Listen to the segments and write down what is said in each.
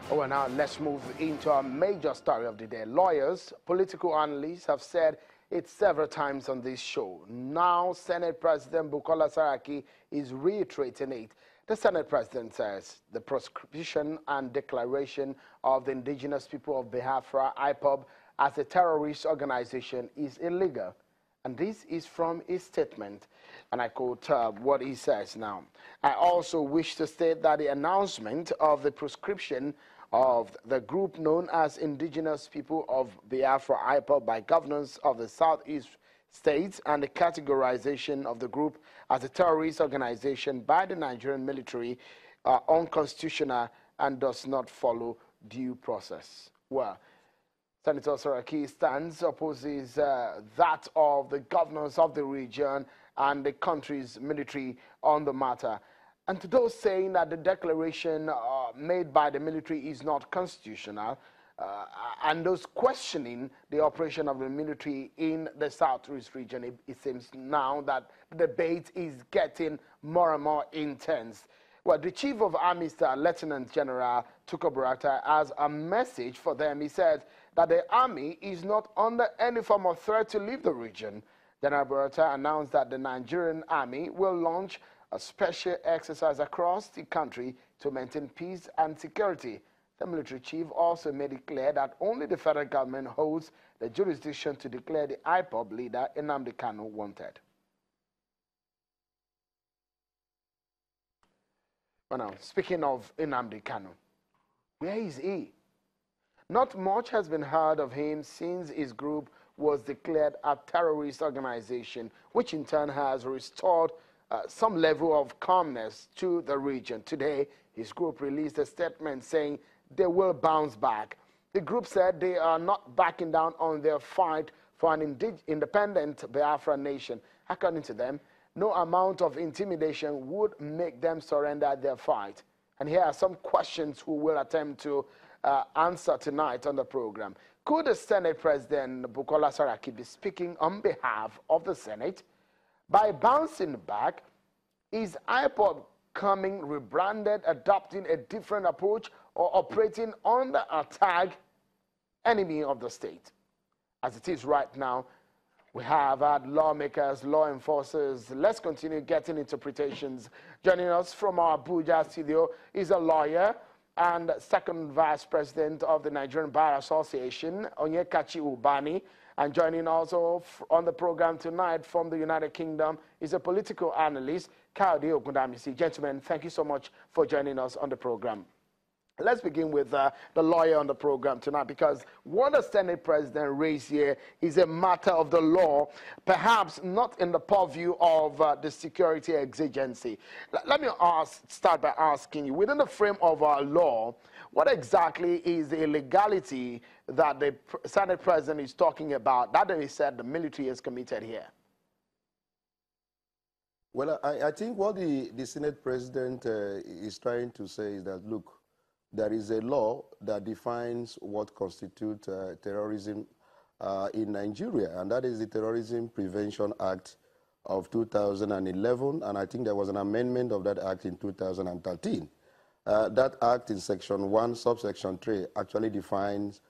Well, now let's move into a major story of the day. Lawyers, political analysts have said it several times on this show. Now, Senate President Bukola Saraki is reiterating it. The Senate President says the proscription and declaration of the indigenous people of Biafra, IPOB, as a terrorist organization is illegal. And this is from his statement, and I quote what he says now. I also wish to state that the announcement of the proscription of the group known as Indigenous People of Biafra, IPOB, by governors of the Southeast states and the categorization of the group as a terrorist organization by the Nigerian military are unconstitutional and does not follow due process. Well, Senator Saraki's stance opposes that of the governors of the region and the country's military on the matter. And to those saying that the declaration made by the military is not constitutional, and those questioning the operation of the military in the Southeast region, it seems now that the debate is getting more and more intense. Well, the Chief of Army Staff, Lieutenant General Tukur Buratai, has a message for them. He said that the Army is not under any form of threat to leave the region. General Buratai announced that the Nigerian Army will launch a special exercise across the country to maintain peace and security. The military chief also made it clear that only the federal government holds the jurisdiction to declare the IPOB leader Nnamdi Kanu wanted. Well, now, speaking of Nnamdi Kanu, where is he? Not much has been heard of him since his group was declared a terrorist organization, which in turn has restored some level of calmness to the region. Today, his group released a statement saying they will bounce back. The group said they are not backing down on their fight for an independent Biafra nation. According to them, no amount of intimidation would make them surrender their fight. And here are some questions we will attempt to answer tonight on the program. Could the Senate President Bukola Saraki be speaking on behalf of the Senate? By bouncing back, is IPOB coming rebranded, adopting a different approach, or operating under a tag enemy of the state? As it is right now, we have had lawmakers, law enforcers. Let's continue getting interpretations. Joining us from our Abuja studio is a lawyer and second vice president of the Nigerian Bar Association, Onyekachi Ubani. And joining also on the program tonight from the United Kingdom is a political analyst, Kayode Ogundamisi. Gentlemen, thank you so much for joining us on the program. Let's begin with the lawyer on the program tonight, because what the Senate President raised here is a matter of the law, perhaps not in the purview of the security exigency. Let me start by asking you, within the frame of our law, what exactly is the illegality that the Senate President is talking about, that he said the military has committed here? Well, I think what the Senate President is trying to say is that, look, there is a law that defines what constitutes terrorism in Nigeria, and that is the Terrorism Prevention Act of 2011, and I think there was an amendment of that act in 2013. That act in Section 1, subsection 3, actually defines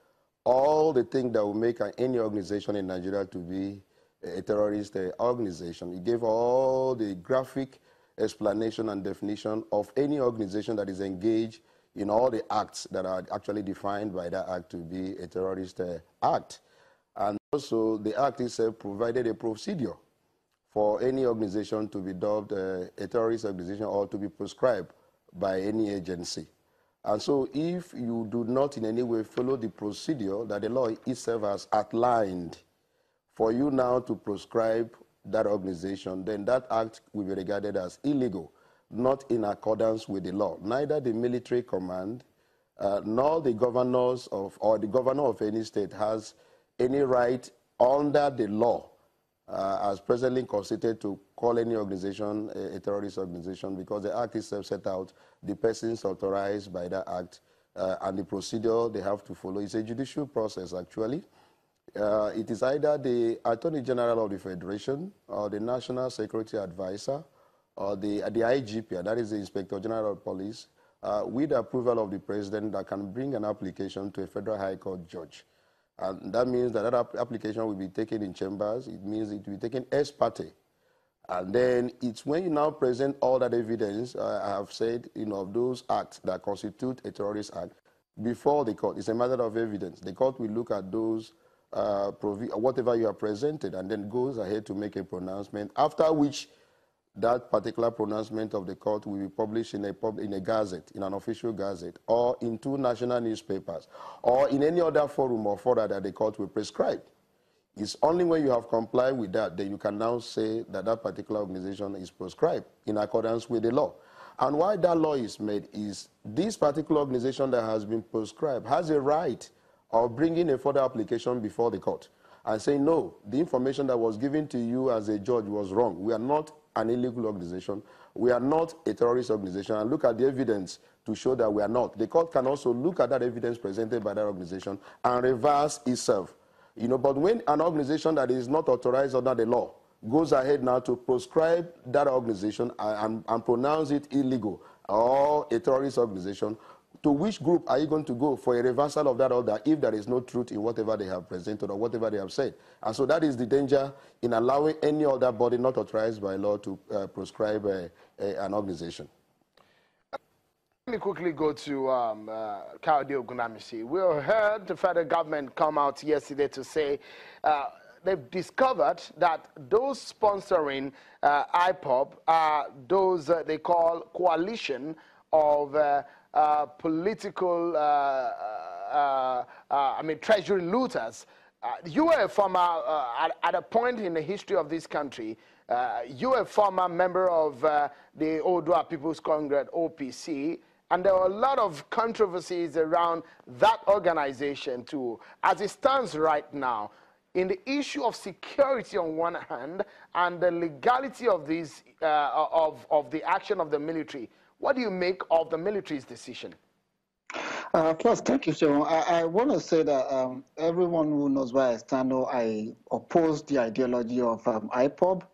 all the things that will make any organization in Nigeria to be a terrorist organization. It gave all the graphic explanation and definition of any organization that is engaged in all the acts that are actually defined by that act to be a terrorist act. And also, the act itself provided a procedure for any organization to be dubbed a terrorist organization or to be proscribed by any agency. And so if you do not in any way follow the procedure that the law itself has outlined for you now to proscribe that organization, then that act will be regarded as illegal, not in accordance with the law. Neither the military command nor the governors of, or the governor of any state has any right under the law as presently constituted to call any organization a terrorist organization, because the act itself set out the persons authorized by that act and the procedure they have to follow. It's a judicial process, actually. It is either the Attorney General of the Federation or the National Security Advisor or the IGP, that is the Inspector General of Police, with the approval of the president, that can bring an application to a federal high court judge. And that means that application will be taken in chambers. It means it will be taken ex parte. And then it's when you now present all that evidence, I have said, of those acts that constitute a terrorist act before the court. It's a matter of evidence. The court will look at those, whatever you have presented, and then goes ahead to make a pronouncement, after which that particular pronouncement of the court will be published in a gazette, in an official gazette, or in 2 national newspapers, or in any other forum or fora that the court will prescribe. It's only when you have complied with that you can now say that that particular organization is proscribed in accordance with the law. And why that law is made is this particular organization that has been proscribed has a right of bringing a further application before the court and saying, no, the information that was given to you as a judge was wrong. We are not an illegal organization. We are not a terrorist organization. And look at the evidence to show that we are not. The court can also look at that evidence presented by that organization and reverse itself. But when an organization that is not authorized under the law goes ahead now to proscribe that organization and pronounce it illegal or a terrorist organization, to which group are you going to go for a reversal of that order if there is no truth in whatever they have presented or whatever they have said? And so that is the danger in allowing any other body not authorized by law to proscribe an organization. Let me quickly go to Kayode Ogunamisi. We heard the federal government come out yesterday to say they've discovered that those sponsoring IPOB are those they call coalition of political, treasury looters. You were a former, at a point in the history of this country, you were a former member of the Odua People's Congress, OPC, and there were a lot of controversies around that organization too. As it stands right now, in the issue of security on one hand and the legality of these, of the action of the military, what do you make of the military's decision? First, thank you, Sean. I want to say that everyone who knows where I stand, I oppose the ideology of IPOB.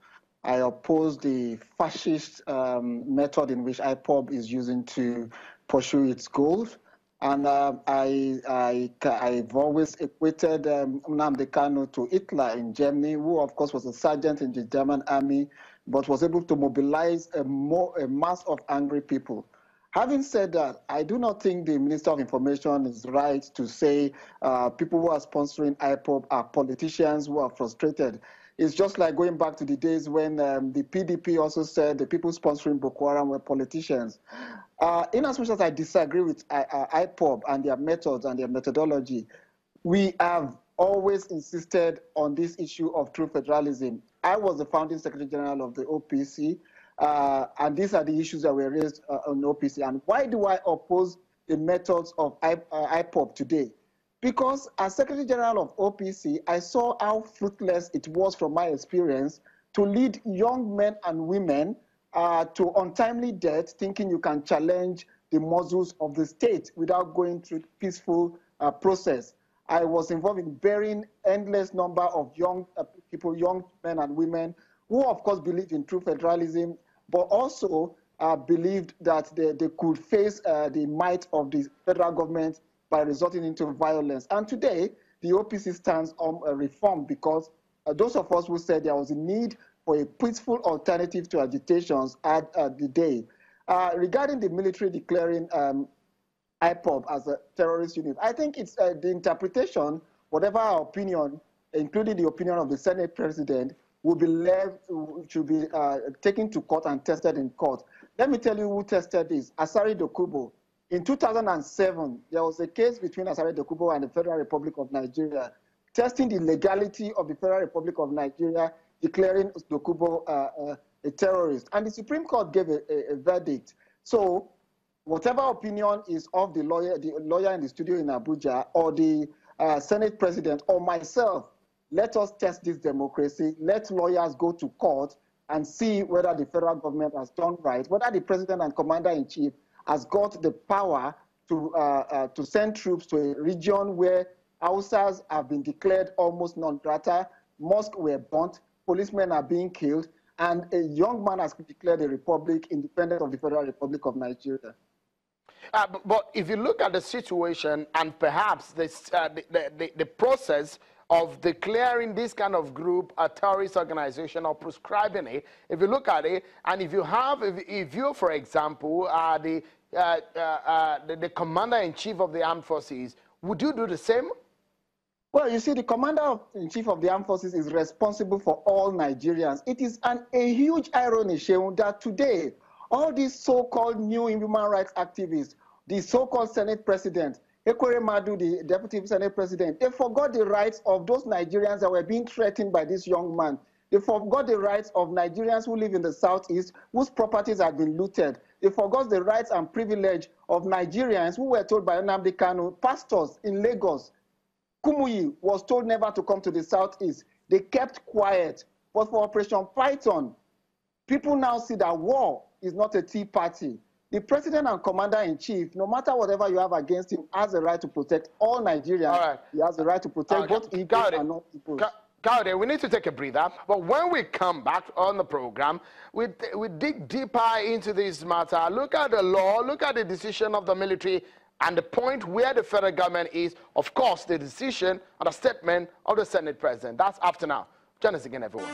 I oppose the fascist method in which IPOB is using to pursue its goals. And I've always equated Nnamdi Kanu to Hitler in Germany, who, of course, was a sergeant in the German army, but was able to mobilize a mass of angry people. Having said that, I do not think the Minister of Information is right to say people who are sponsoring IPOB are politicians who are frustrated. It's just like going back to the days when the PDP also said the people sponsoring Boko Haram were politicians. In as much as I disagree with IPOB and their methods and their methodology, we have always insisted on this issue of true federalism. I was the founding Secretary General of the OPC, and these are the issues that were raised on OPC. And why do I oppose the methods of IPOB today? Because as Secretary General of OPC, I saw how fruitless it was from my experience to lead young men and women to untimely death, thinking you can challenge the muscles of the state without going through peaceful process. I was involved in burying endless number of young people, young men and women, who of course believed in true federalism, but also believed that they could face the might of the federal government by resorting into violence. And today, the OPC stands on a reform because those of us who said there was a need for a peaceful alternative to agitations at the day. Regarding the military declaring IPOB as a terrorist unit, I think it's the interpretation, whatever our opinion, including the opinion of the Senate President, will be left, should be taken to court and tested in court. Let me tell you who tested this. Asari Dokubo. In 2007, there was a case between Asari Dokubo and the Federal Republic of Nigeria, testing the legality of the Federal Republic of Nigeria declaring Dokubo a terrorist. And the Supreme Court gave a verdict. So whatever opinion is of the lawyer in the studio in Abuja, or the Senate President, or myself, let us test this democracy. Let lawyers go to court and see whether the federal government has done right, whether the President and Commander-in-Chief has got the power to send troops to a region where Hausas have been declared almost non-grata, mosques were burnt, policemen are being killed, and a young man has declared a republic independent of the Federal Republic of Nigeria. But if you look at the situation and perhaps this, the process of declaring this kind of group a terrorist organization or prescribing it, if you look at it, and if you have, if you, for example, are the commander-in-chief of the armed forces, would you do the same? Well, you see, the commander-in-chief of the armed forces is responsible for all Nigerians. It is a huge irony, Sheun, that today, all these so-called new human rights activists, the so-called Senate president, Ekwere Madu, the deputy Senate president, they forgot the rights of those Nigerians that were being threatened by this young man. They forgot the rights of Nigerians who live in the southeast, whose properties have been looted. They forgot the rights and privilege of Nigerians who were told by Nnamdi Kanu, pastors in Lagos. Kumuyi was told never to come to the southeast. They kept quiet. But for Operation Python, people now see that war is not a tea party. The president and commander-in-chief, no matter whatever you have against him, has the right to protect all Nigerians. All right. He has the right to protect both Igbos and non-Igbos. Gaude, we need to take a breather. But when we come back on the program, we dig deeper into this matter. Look at the law, look at the decision of the military, and the point where the federal government is, of course, the decision and the statement of the Senate president. That's after now. Join us again, everyone.